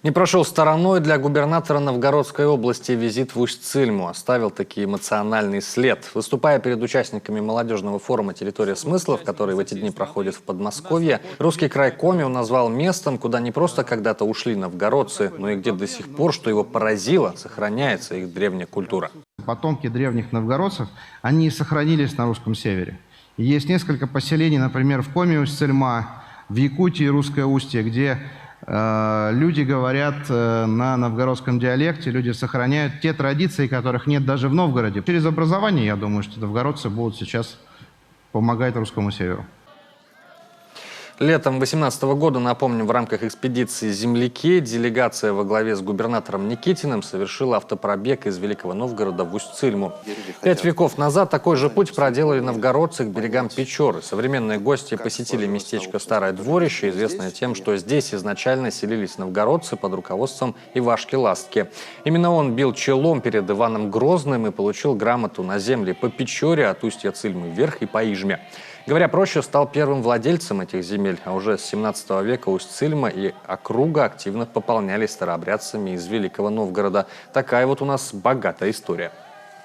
Не прошел стороной для губернатора Новгородской области визит в Усть-Цильму. Оставил таки эмоциональный след. Выступая перед участниками молодежного форума «Территория смыслов», который в эти дни проходит в Подмосковье, русский край Коми он назвал местом, куда не просто когда-то ушли новгородцы, но и где до сих пор, что его поразило, сохраняется их древняя культура. Потомки древних новгородцев, они и сохранились на русском севере. И есть несколько поселений, например, в Коми, Усть-Цильма, в Якутии, Русское Устье, где люди говорят на новгородском диалекте, люди сохраняют те традиции, которых нет даже в Новгороде. Через образование, я думаю, что новгородцы будут сейчас помогать русскому северу. Летом 2018 года, напомню, в рамках экспедиции «Земляки» делегация во главе с губернатором Никитиным совершила автопробег из Великого Новгорода в Усть-Цильму. 5 веков назад такой же путь проделали новгородцы к берегам Печоры. Современные гости посетили местечко Старое Дворище, известное тем, что здесь изначально селились новгородцы под руководством Ивашки Ластки. Именно он бил челом перед Иваном Грозным и получил грамоту на земли по Печоре от устья Цильмы вверх и по Ижме. Говоря проще, стал первым владельцем этих земель, а уже с 17 века Усть-Цильма и округа активно пополнялись старообрядцами из Великого Новгорода. Такая вот у нас богатая история.